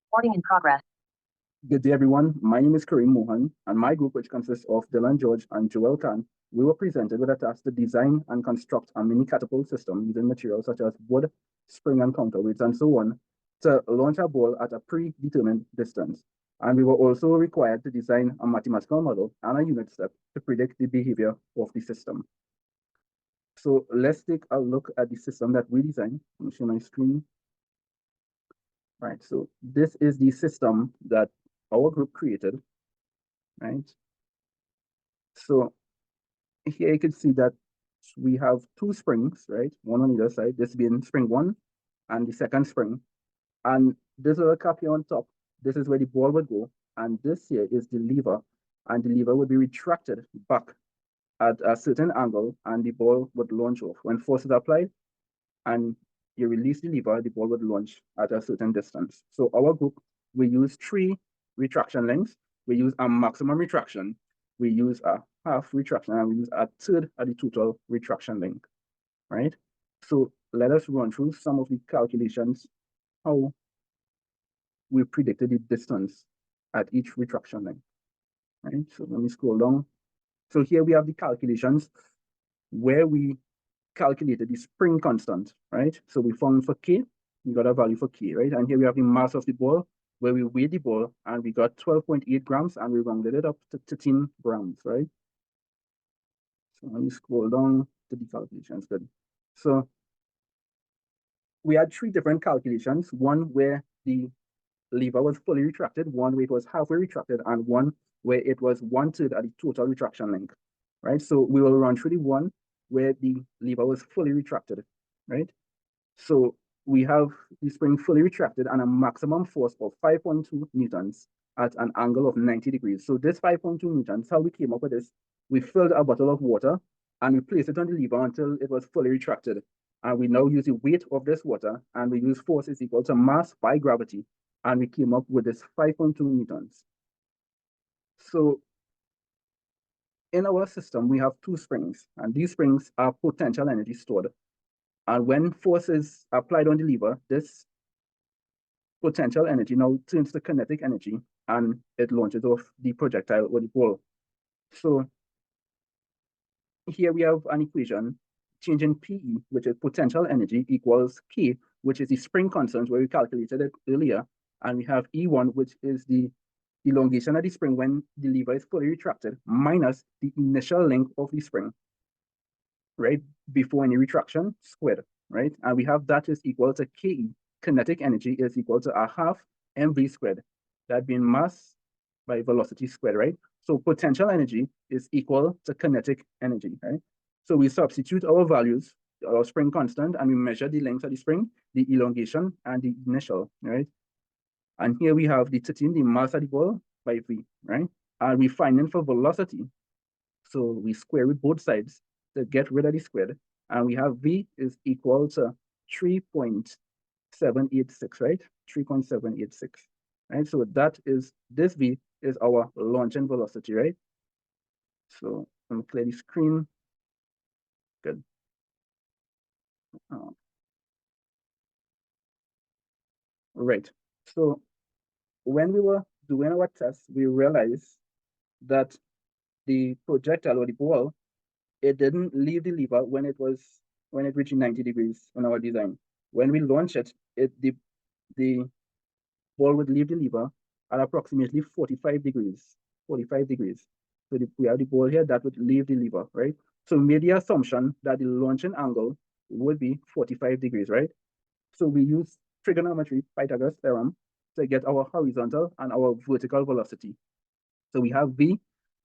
Recording in progress. Good day, everyone. My name is Kareem Mohan, and my group, which consists of Dylan George and Joel Khan, we were presented with a task to design and construct a mini catapult system using materials such as wood, spring and counterweights, and so on, to launch a ball at a predetermined distance. And we were also required to design a mathematical model and a unit step to predict the behavior of the system. So let's take a look at the system that we designed. Let me share my screen. Right, so this is the system that our group created, right? So here you can see that we have two springs, right? One on either side, this being spring one and the second spring. And this little cap here on top, this is where the ball would go. And this here is the lever, and the lever would be retracted back at a certain angle, and the ball would launch off. When force is applied and you release the lever, the ball would launch at a certain distance. So our group, we use 3 retraction lengths. We use a maximum retraction, we use a half retraction, and we use a third of the total retraction length, right? So let us run through some of the calculations, how we predicted the distance at each retraction length, right? So let me scroll down. So here we have the calculations where we calculated the spring constant, right? So we found for K, we got a value for K, right? And here we have the mass of the ball, where we weighed the ball, and we got 12.8 grams, and we rounded it up to 13 grams, right? So let me scroll down to the calculations, good. So we had 3 different calculations, one where the lever was fully retracted, one where it was halfway retracted, and one where it was 1/3 at the total retraction length, right? So we will run through the one where the lever was fully retracted, right? So we have the spring fully retracted and a maximum force of 5.2 newtons at an angle of 90 degrees. So this 5.2 newtons, how we came up with this, we filled a bottle of water and we placed it on the lever until it was fully retracted. And we now use the weight of this water, and we use force is equal to mass by gravity. And we came up with this 5.2 newtons. So in our system, we have 2 springs, and these springs are potential energy stored. And when force is applied on the lever, this potential energy now turns to kinetic energy, and it launches off the projectile or the ball. So here we have an equation changing PE, which is potential energy, equals K, which is the spring constant where we calculated it earlier. And we have E1, which is the elongation of the spring when the lever is fully retracted, minus the initial length of the spring, right, before any retraction, squared, right? And we have that is equal to KE, kinetic energy, is equal to a half mv squared, that being mass by velocity squared, right? So potential energy is equal to kinetic energy, right? So we substitute our values, our spring constant, and we measure the length of the spring, the elongation, and the initial, right? And here we have the 13, the mass of the ball by v, right? And we finding for velocity. So we square root both sides to get rid of the squared. And we have v is equal to 3.786, right? 3.786, right? So that is, this v is our launching velocity, right? So let me clear the screen. Good. Right. So when we were doing our test, we realized that the projectile or the ball, it didn't leave the lever when it reached 90 degrees on our design. When we launch it, the ball would leave the lever at approximately 45 degrees. 45 degrees. So we have the ball here that would leave the lever, right? So we made the assumption that the launching angle would be 45 degrees, right? So we use trigonometry, Pythagoras theorem, to get our horizontal and our vertical velocity. So we have v,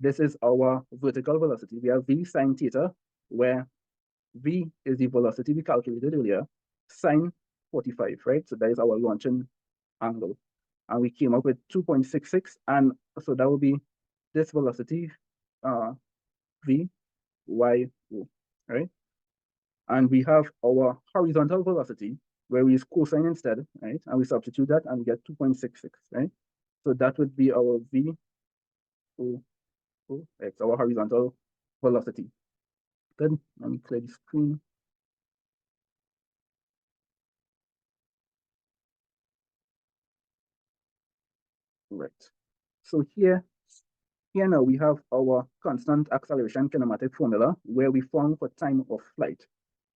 this is our vertical velocity. We have v sine theta, where v is the velocity we calculated earlier, sine 45, right? So that is our launching angle. And we came up with 2.66, and so that will be this velocity, v, y, o, right? And we have our horizontal velocity, where we use cosine instead, right? And we substitute that, and we get 2.66, right? So that would be our v, o, o, x, our horizontal velocity. Good. Let me clear the screen. Right. So here now we have our constant acceleration kinematic formula where we found for time of flight.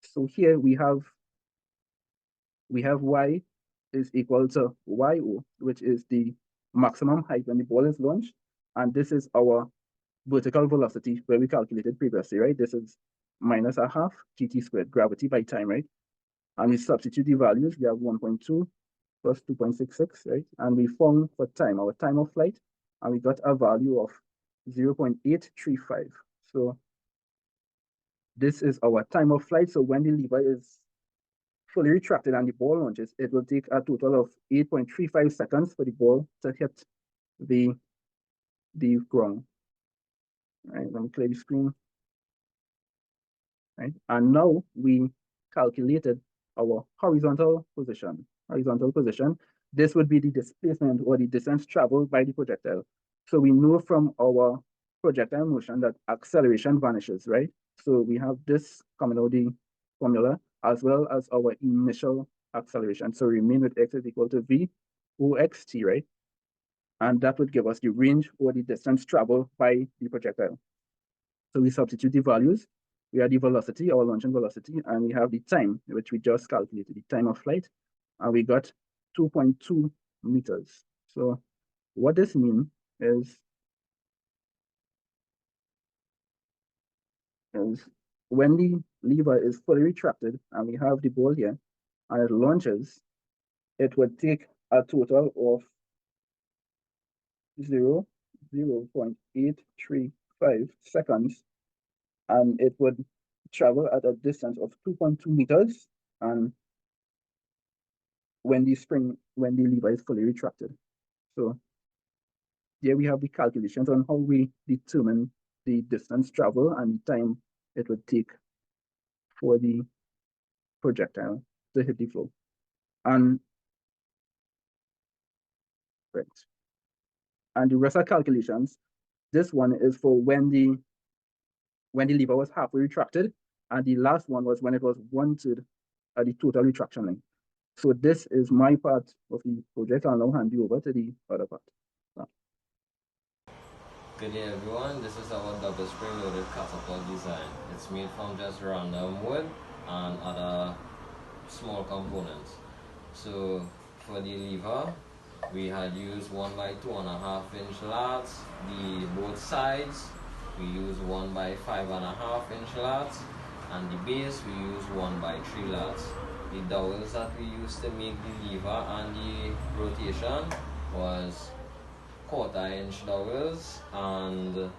So here we have y is equal to yo, which is the maximum height when the ball is launched, and this is our vertical velocity where we calculated previously, right? This is minus a half gt squared, gravity by time, right? And we substitute the values. We have 1.2 plus 2.66, right? And we found for time, our time of flight, and we got a value of 0.835. So this is our time of flight. So when the lever is fully retracted and the ball launches, it will take a total of 8.35 seconds for the ball to hit the ground. Right, let me clear the screen. Right, and now we calculated our horizontal position. This would be the displacement or the distance traveled by the projectile. So we know from our projectile motion that acceleration vanishes, right? So we have this coming out the formula as well as our initial acceleration. So remain with x is equal to v oxt, right? And that would give us the range or the distance traveled by the projectile. So we substitute the values. We have the velocity, our launching velocity, and we have the time, which we just calculated, the time of flight, and we got 2.2 meters. So what this means is when the lever is fully retracted and we have the ball here and it launches, it would take a total of 0.835 seconds, and it would travel at a distance of 2.2 meters, and when the lever is fully retracted. So here we have the calculations on how we determine the distance travel and the time it would take for the projectile to hit the floor. And right. And the rest of calculations, this one is for when the lever was halfway retracted, and the last one was when it was 1/3 at the total retraction length. So this is my part of the project. I'll now hand you over to the other part. Good day everyone, this is our double spring loaded catapult design. It's made from just random wood and other small components. So for the lever, we had used 1 by 2.5 inch lats. Both sides we used 1 by 5.5 inch lats, and the base we used 1 by 3 lats. The dowels that we used to make the lever and the rotation was 1/4 inch dowels, and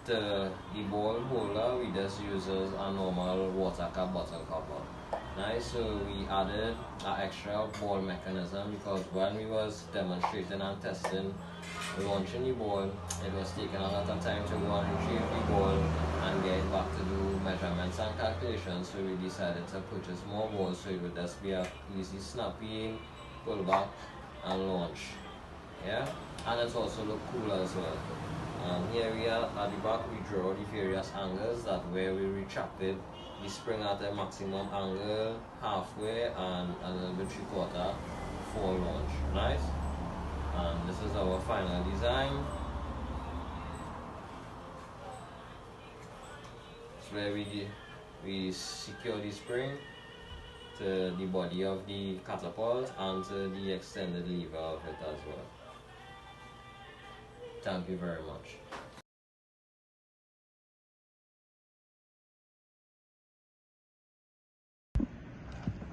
the ball holder we just used as a normal water cap bottle cover. Nice. So we added an extra ball mechanism because when we was demonstrating and testing launching the ball, it was taking a lot of time to go and retrieve the ball and get it back to do measurements and calculations. So we decided to purchase more balls so it would just be a easy snappy pull back and launch. Yeah, and it's also look cool as well. Here we are at the back, we draw the various angles that where we retracted the spring at a maximum angle, halfway, and a little bit 3/4 for launch. Nice. And this is our final design. It's where we secure the spring to the body of the catapult and to the extended lever of it as well. Thank you very much.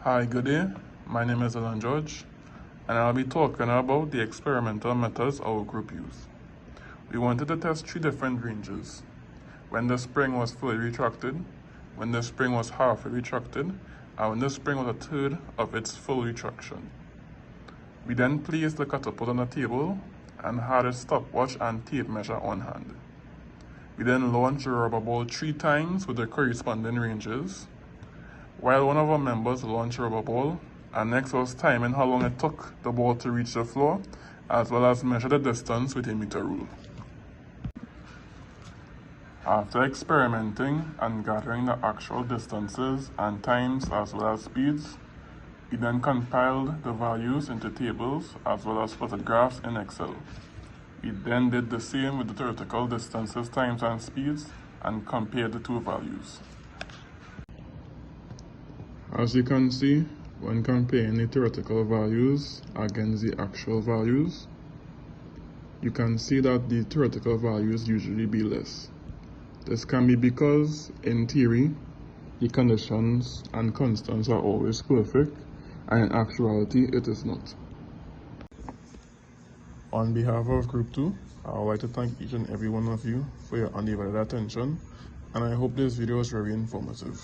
Hi, good day. My name is Alan George, and I'll be talking about the experimental methods our group used. We wanted to test 3 different ranges: when the spring was fully retracted, when the spring was halfway retracted, and when the spring was 1/3 of its full retraction. We then placed the catapult on a table and had a stopwatch and tape measure on hand. We then launched the rubber ball 3 times with the corresponding ranges, while one of our members launched a rubber ball, and next was timing how long it took the ball to reach the floor, as well as measure the distance with a meter rule. After experimenting and gathering the actual distances and times as well as speeds, we then compiled the values into tables as well as plotted graphs in Excel. We then did the same with the theoretical distances, times, and speeds, and compared the two values. As you can see, when comparing the theoretical values against the actual values, you can see that the theoretical values usually be less. This can be because, in theory, the conditions and constants are always perfect, and in actuality, it is not. On behalf of Group 2, I would like to thank each and every one of you for your undivided attention, and I hope this video was very informative.